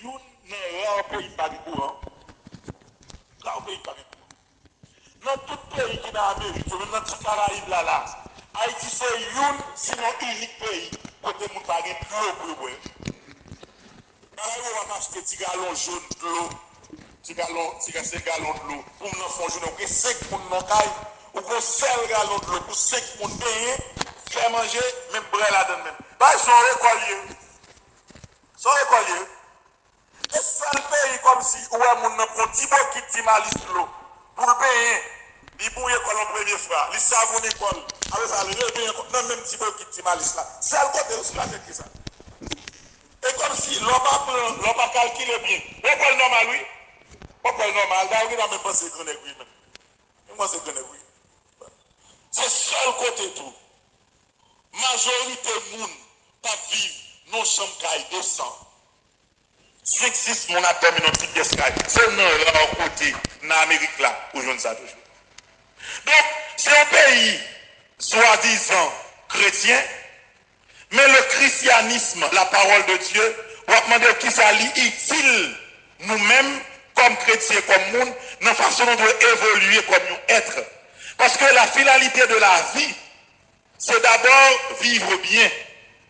une dans pays pas du courant. Là, au pays pas du courant. Dans tout pays qui est dans l'Amérique, même dans tout Caraïbes là, Haïti c'est une, sinon unique pays, côté mon pas de l'eau pour boire. On va acheter des gallons jaunes de l'eau, des gallons de l'eau, pour nous faire journée, ou 5 personnes dans caille, ou qu'on seul gallon de l'eau, pour 5 personnes payer, faire manger, même brûler là-dedans même. Bah, ils sont récollés. Ils sont récollés. Et ça le pays comme si, ouais, mon nom prend 10 mots qui dit malice de l'eau, pour le payer, il bouille l'école en première fois, il savent mon école, avec ça, il paye non, même 10 mots qui dit malice là. C'est le côté de la tête qui ça. Et comme si l'on va pas calculer bien. Pourquoi le normal, oui? Pourquoi le normal? D'ailleurs, on a même pas ce grand aiguille. Moi, c'est grand aiguille. C'est seul côté tout. Majorité de monde pas vivre non chambre caille 200. 5-6 mon a terminé dans petite pièce caille. C'est non leur côté, dans l'Amérique là, où je ne sais toujours. Donc, c'est un pays, soi-disant, chrétien, mais le christianisme, la parole de Dieu, on va demander qui ça lit utile nous-mêmes, comme chrétiens, comme monde, dans la façon dont on doit évoluer comme être. Parce que la finalité de la vie, c'est d'abord vivre bien,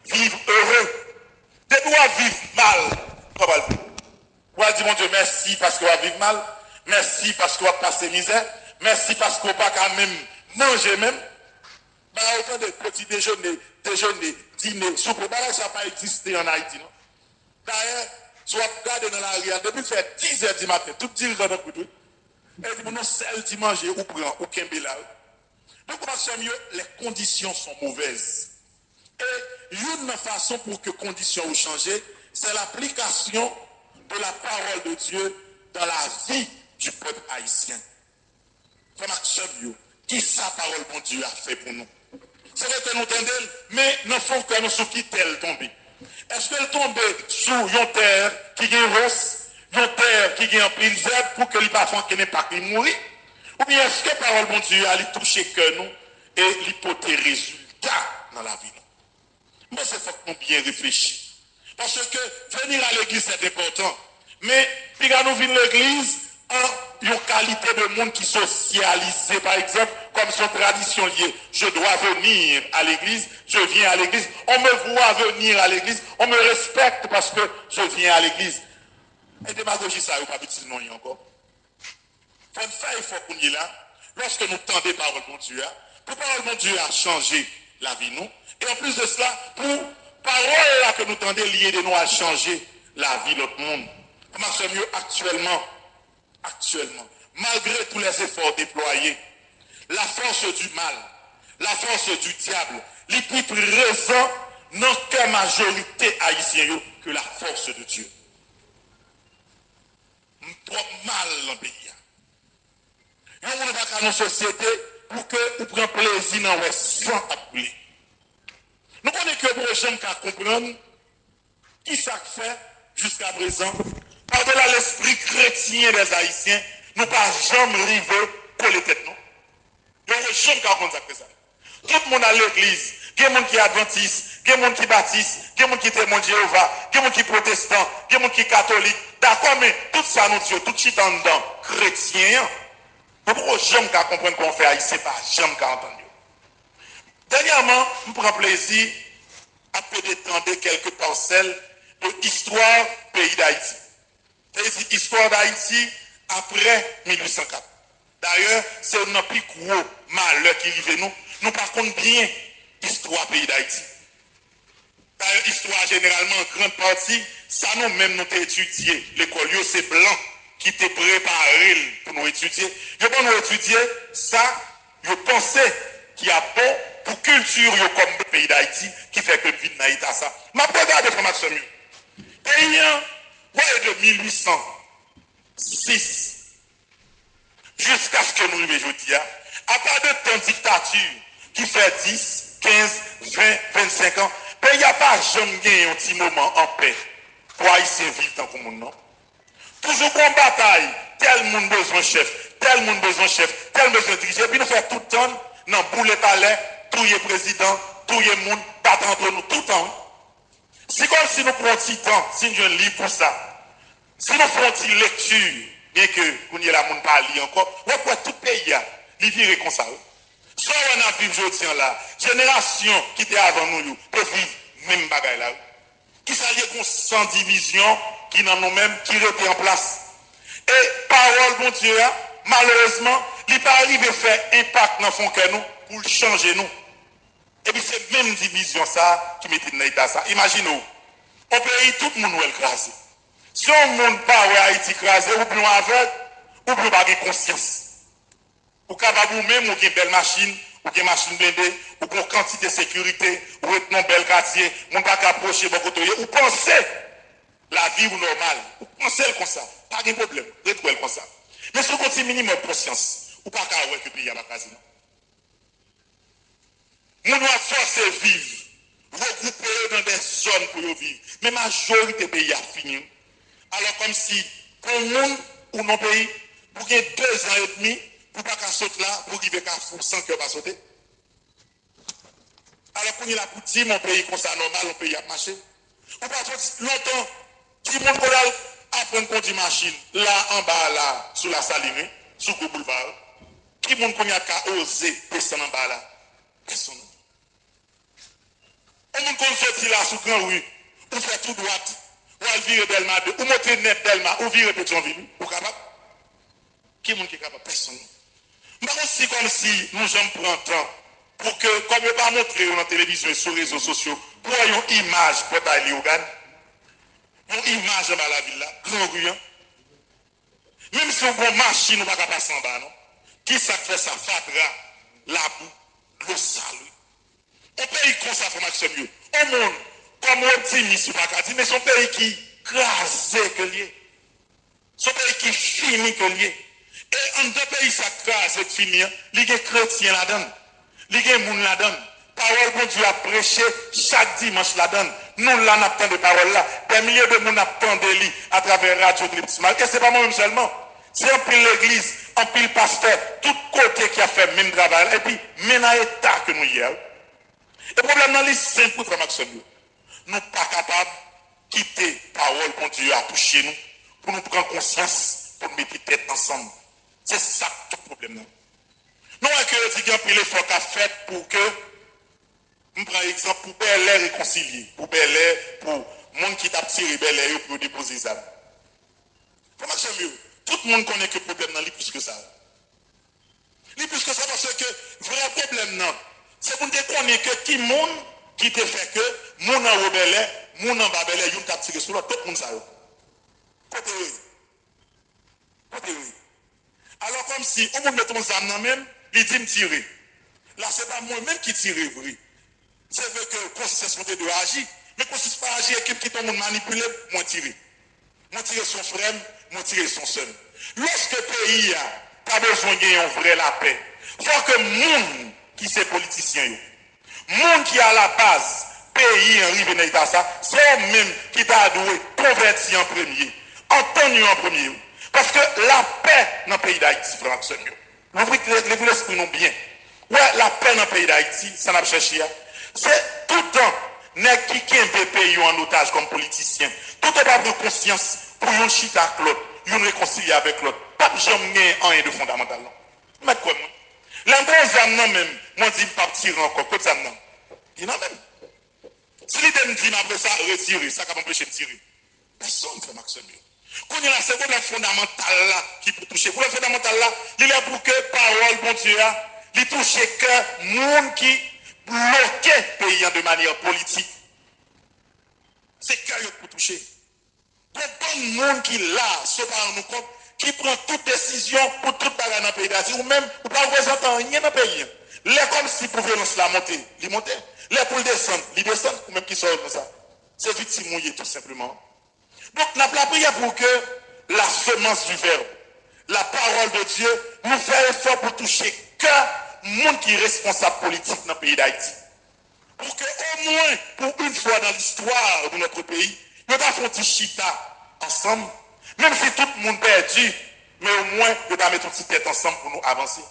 vivre heureux. Tu dois vivre mal. Comment le faire? On va dire, mon Dieu, merci parce qu'on va vivre mal. Merci parce qu'on va passer misère. Merci parce qu'on va pas quand même manger même. Bah, autant de petits déjeuners, dîner, soupe, ça n'a pas existé en Haïti, non? D'ailleurs, tu vas regarder dans la rue, depuis faire 10 h du matin, tout dire dans notre truc. Et dit, non, celle qui mange ou prend, ou qu'un là. Donc, on mieux, les conditions sont mauvaises. Et une façon pour que les conditions changent, c'est l'application de la parole de Dieu dans la vie du peuple haïtien. Qui sa parole bon Dieu a fait pour nous? C'est vrai que nous entendons, mais nous faisons que nous sommes qui tel tombé. Est-ce qu'elle tombe sur une terre qui est rose, une terre qui est en pile zèbre pour que les parents qui n'est pas qui mourir? Ou bien est-ce que la parole bon Dieu a touché que nous et l'hypothèse résultat dans la vie? Mais c'est faut que nous bien réfléchir. Parce que venir à l'église c'est important. Mais puis quand nous venons à l'église, une qualité de monde qui socialisé, par exemple, comme son tradition liée. Je dois venir à l'église, je viens à l'église, on me voit venir à l'église, on me respecte parce que je viens à l'église. Et démagogie, ça, vous pas petit non encore. Il faut qu'on y est là, lorsque nous tendons parole de Dieu, pour parole de Dieu a changé la vie nous, et en plus de cela, pour parole là que nous tendons liée de nous a changé la vie de l'autre monde. Comment c'est mieux actuellement, malgré tous les efforts déployés, la force du mal, la force du diable, les plus présents n'ont qu'une majorité haïtienne que la force de Dieu. Nous trop mal dans le pays. Nous ne pas dans nos sociétés pour que nous prenions plaisir dans le sang à couler. Nous connaissons que pour les gens qui comprennent qui ça fait jusqu'à présent. Par-delà l'esprit chrétien des Haïtiens, nous ne pas jamais arriver pour les têtes, non? Nous ne jamais faire ça. Tout le monde à l'église, il y a des gens qui sont adventistes, il y a des gens qui baptisent, il y a des gens qui témoignent de Jéhovah, il y a des gens qui sont protestants, il y a des gens qui sont catholiques. D'accord, mais tout ça, nous disons, tout chita en dedans, chrétien, nous ne pouvons jamais comprendre qu'on fait haïtien, pas jamais entendre. Dernièrement, je prends plaisir à pénétrer quelques parcelles de l'histoire du pays d'Haïti. C'est l'histoire d'Haïti après 1804. D'ailleurs, c'est un plus gros malheur qui arrive nous. Nous par contre bien l'histoire du pays d'Haïti. D'ailleurs, l'histoire généralement en grande partie, ça nous-mêmes nous étudié. L'école, c'est blanc qui était préparé pour nous étudier. Je peux nous étudier ça, je pensais qu'il y a bon pour culture comme le pays d'Haïti qui fait que le vide n'aille à ça. Ma regarde information mieux. Pays de 1806 jusqu'à ce que nous arrivions aujourd'hui, à part de temps de dictature qui fait 10, 15, 20, 25 ans, le pays n'a pas jamais gagné un petit moment en paix pour Haïtien vivre dans le monde, non? Toujours en bataille, tel monde besoin de chef, tel monde besoin de chef, tel besoin de diriger, puis nous faisons tout le temps, dans pour les palais, tous les présidents, tous les monde, battre entre nous tout le temps. C'est comme si nous prenons petit temps, si nous livre pour ça. Si nous faisons une lecture, bien que qu'on y ait la monde pas lire encore, on voit tout pays, il vire comme ça. Soit on a vécu aujourd'hui là, génération qui était avant nous, peut vivre même bagaille là. Qui s'allie comme sans division, qui n'en ont même, qui était en place. Et parole, bon Dieu, malheureusement, il n'est pas arrivé à faire impact dans le fond que nous, pour changer nous. Et puis c'est même division ça qui mettait dans l'état ça. Imaginez-vous, on pays, tout le monde est écrasé. Si on ne monte pas où Haïti écrasé, ou bien aveugle, ou bien pas de conscience. Ou capable ou même ou une belle machine, ou une machine blindée, ou une quantité de sécurité, ou un bel quartier, on pas approcher beaucoup de ou penser la vie ou normale, ou penser comme ça, pas de problème, retrouver comme ça. Mais si on continue minimum de conscience, ou pas qu'à ouais que le pays a la case. Nous doit forcer vivre, regrouper dans des zones pour vivre. Mais la majorité des pays a fini. Alors comme si, pour le monde ou non pays, pour qu'il y ait 2 ans et demi, pour pas qu'à sauter là, pour qu'il y ait 4 sans que pas sauter. Alors qu'on y a pour dire mon pays comme ça normal, mon pays a marché. Ou pas longtemps, qui monde qu'on a apprendre à conduire machine, là en bas, là, sous la saline, sous le boulevard. Qui monde qu'on a osé descendre en bas là? Personne. On monde qu'on sortit là sous grand rue, ou fait tout droite, ou al virer Delma 2, ou monter net Delma, ou virer Pétionville, ou capable? Qui monde qui est capable? Personne. Mais aussi comme si nous sommes prenons temps pour que, comme je ne vais pas montrer dans la télévision et sur les réseaux sociaux, pour avoir une image pour aller au Gan, une image dans la ville là, grand rue. Même si on prend une machine, on ne va pas passer en bas, non? Qui ça fait ça? Fatra, la boue, le sale. Un pays comme ça, formation mieux. Un monde, comme optimiste, ou pas dire, mais son pays qui crasé que lié. Son pays qui fini que lié. Et en deux pays, ça crase et fini, il y a chrétien là-dedans. Il y a des gens là-dedans. Parole bon Dieu a prêché chaque dimanche là-dedans. Nous là, nous avons des paroles là. Des milliers de gens attendent à travers Radio Tripsmal. Et ce n'est pas moi-même seulement. C'est un pile l'église, un pile pasteur, tout côté qui a fait le même travail. Et puis, même à l'état que nous y sommes. Le problème dans les simple pour Maxime. Nous ne sommes pas capables de quitter parole bon Dieu à toucher nous, pour nous prendre conscience, pour nous mettre tête ensemble. C'est ça tout le problème. Nous avons dit qu'il y a un effort qu'a fait pour que, nous prenons exemple, pour Bel Air réconcilier, pour Bel Air, pour les gens qui t'a tiré Bel Air pour déposer les armes. Pour Maxime, tout le monde connaît que le problème n'est plus que ça. Il plus que ça parce que le vrai problème, non. C'est pour nous connaître que qui monde qui te fait que, mon en rebelle, mon en babelle, il y a tiré sur l'autre, tout le monde ça. Côté oui. Côté oui. Alors comme si, on me met ton âme même, il dit me tirer. Là, ce n'est pas moi-même qui tire, oui. C'est vrai que le processus de agir, mais le processus pas agir, équipe qui tombe manipuler, moi tirer. Moi tirer son frère, moi tirer son seul. Lorsque le pays a besoin de gagner vrai la paix, il faut que le monde qui c'est politicien, le monde qui est à la base, pays arrive dans l'état ça, c'est eux-mêmes qui t'a doué converti en premier, entendu en premier. Parce que la paix dans le pays d'Haïti, frère Maxime, vous l'exprimez bien. Ouais, la paix dans le pays d'Haïti, ça n'a pas cherché. C'est tout le temps, n'est qui aime le pays en otage comme politicien. Tout est pas de conscience pour une chita avec l'autre, une réconcilier avec l'autre. Pas jamais un de fondamental. Mais quoi, moi? L'endroit non même, moi je dis pas tirer encore, côté ça non. Il en même. Si l'idée me dit après ça, retirer, ça va m'empêcher de tirer. Personne ne fait Maxime. Quand il y a la seconde fondamentale là, qui peut toucher. Pour le fondamental là, il est pour que parole, bon Dieu, il touche que monde qui bloque le pays de manière politique. C'est qu'il pour toucher. Quand le monde qui là, se parle nous compte, qui prend toute décision pour toute bagarre dans le pays d'Haïti, ou même, ou pas représentant rien dans le pays. Les comme si pour violence la monter, les monter. Les pour le descendre, les descendre, ou même qui sortent comme ça. C'est victime mouillé tout simplement. Donc, la prière pour que la semence du verbe, la parole de Dieu, nous fait effort pour toucher que le monde qui est responsable politique dans le pays d'Haïti. Pour que, au moins, pour une fois dans l'histoire de notre pays, nous avons fait chita ensemble, même si tout le monde perdu, mais au moins, nous avons mettre une petite tête ensemble pour nous avancer.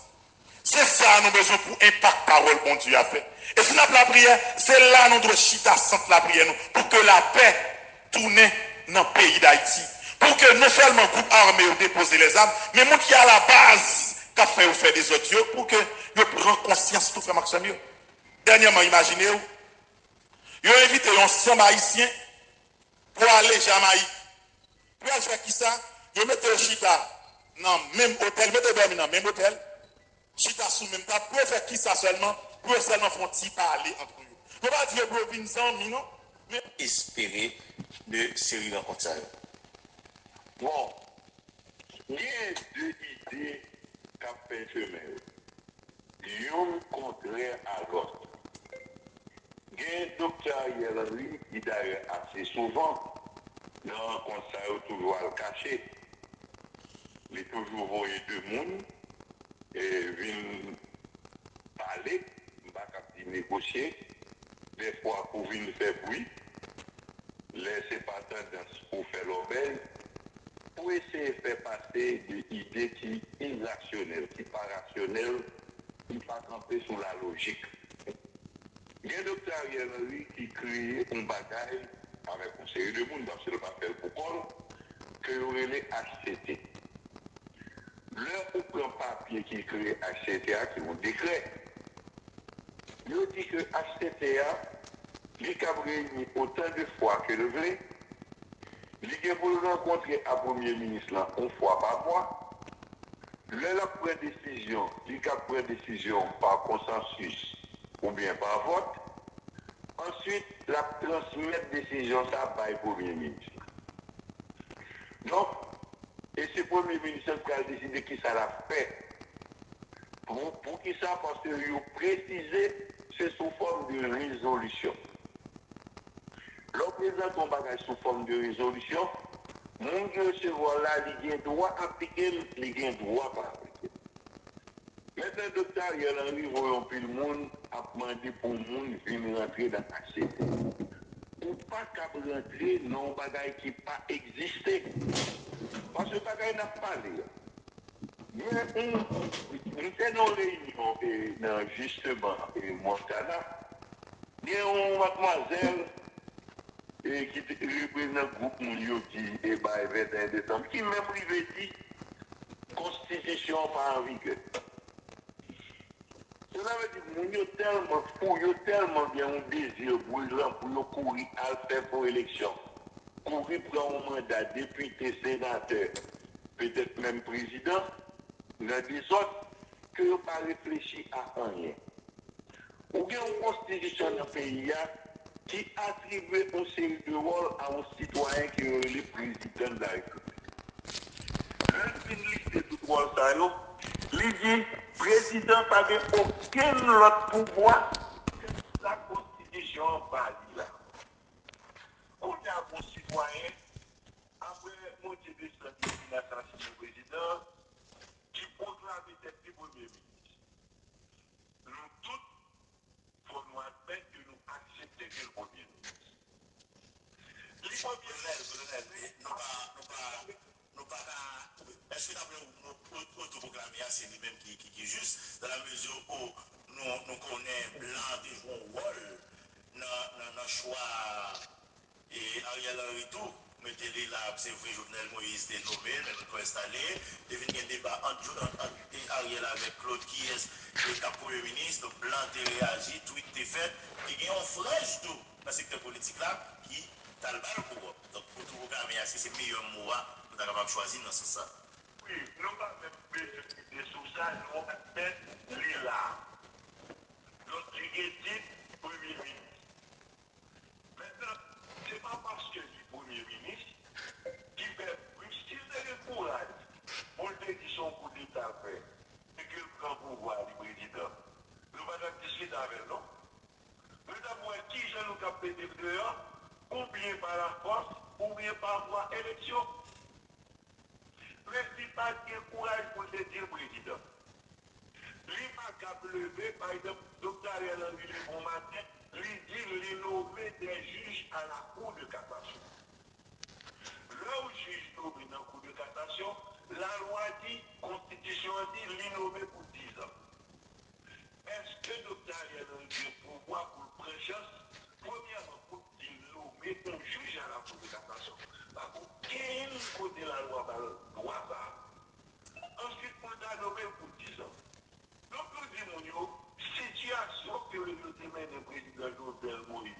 C'est ça, nous avons besoin pour impact parole, bon Dieu a fait. Et si nous avons la prière, c'est là nous devons chita sans la prière, nous, pour que la paix tourne dans le pays d'Haïti. Pour que que non seulement le groupe armé ait déposé les armes, mais monde qui est à la base, qui a fait ou fait des autres, pour que vous preniez conscience tout fait Maxime. Dernièrement, imaginez-vous, ils ont invité un ancien haïtien pour aller Jamaïque. Pour aller faire qui ça? Ils mettent un chita dans le même hôtel, mettez dormir dans le même hôtel, chita sous le même table, pour faire qui ça seulement? Pour seulement faire un petit parler entre eux. Vous ne pouvez pas dire que vous avez non? Mais espérer de série rencontre ça. Bon, il y a deux idées qui ont fait chemin. L'une contraire à l'autre. Il y a un docteur Yellery qui d'ailleurs assez souvent, dans le conseil toujours à le cacher. Il est toujours voyé deux mondes et vient parler, pas négocier, des fois pour venir faire bruit, laisser pas tendance pour faire l'obèle, pour essayer de faire passer des idées qui sont irrationnelles, qui ne sont pas rationnelles, qui ne sont pas campées sur la logique. Il y a un docteur Yellery qui crée un bagaille avec un série de monde, parce que le papel pour col, que vous les HCT. L'heure où prend papier qui crée HCTA, qui est un décret, il dit que HCTA, il a réuni autant de fois que le vrai, il a pour le rencontrer à Premier ministre là, une fois par mois, l'heure où prend décision, il a pris décision par consensus ou bien par vote, ensuite, la transmettre décision ça par le Premier ministre. Donc, et ce Premier ministre qui a décidé qui ça l'a fait. Pour qui ça? Parce qu'il a précisé, c'est sous forme de résolution. Le président ton bagage sous forme de résolution, mon Dieu, ce voilà, il a droit d'appliquer, il a droit pas appliquer. Maintenant, le docteur Yellery, voyons plus le monde, a demandé pour le monde de venir rentrer dans la CT. Ou pas qu'à rentrer dans un bagage qui n'a pas existé. Parce que le bagage n'a pas parlé. Nous sommes en réunion, justement, Montana. Il y a une mademoiselle qui représente le groupe Mounio qui est le 21 décembre, qui même lui dit Constitution pas en vigueur. Cela veut dire que Mounio tellement fou, tellement bien un désir brûlant pour courir à faire pour l'élection. Courir pour un mandat député, sénateur, peut-être même président, dans des autres que n'ont pas réfléchi à rien. Ou bien une constitution dans le pays qui attribue une série de rôles à un citoyen qui est le président de la République. L'une de tout rôle, ça, il dit président n'a aucun autre pouvoir que la constitution valide là. On a un citoyen, après monter des assassinat du président, qui proclame être le premier ministre. Nous tous, il faut nous admettre que nous acceptons que le premier ministre. Nous pas est-ce que d'après nous autoproclamer c'est lui-même qui est juste dans la mesure où nous connaissons blanc des bons rôles dans le choix et Ariel Henry tout mettez-les là c'est vrai Jovenel Moïse est nommé mais nous pouvons installer il y a un débat entre Ariel avec Claude qui est le premier ministre donc blanc est réagi tweet est fait et il y a un frère tout dans le secteur politique là qui t'as le bal pour donc pour tout programmer c'est le meilleur mot nous sommes capables de choisir dans ce sens. Oui, nous ne pas même des sous ça, nous on met les là. Donc, il est dit Premier ministre. Maintenant, ce n'est pas parce que le Premier ministre qui fait, s'il a le courage, pour le dire son coup d'État fait, et qu'il prend pouvoir du président, nous allons discuter avec nous. Nous avons qui j'ai nous capé de dehors, ou bien par la force, ou bien par voie élection. Principal qui a courage pour le dire président. L'immaculable levé, par exemple, docteur Ariel Henry le bon matin, lui dit les nommer des juges à la Cour de cassation. Là où juge nommé dans la Cour de cassation, la loi dit, Constitution dit, l'innommé pour 10 ans. Est-ce que docteur Ariel Henry a pouvoir pour le prendre chance, premièrement, pour nommer un juge à la Cour de cassation? Par contre, quel côté voter la loi par le droit ça. Ensuite, on a nommé pour 10 ans. Donc, nous disons, situation que le domaine du président Jovenel Moïse,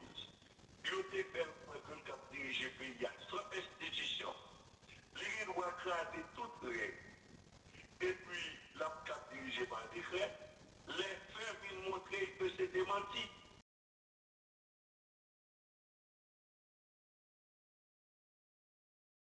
il a fait que le cap dirigé le pays sans institution, il doit créer toutes les règles. Et puis, la cap dirigé par décret,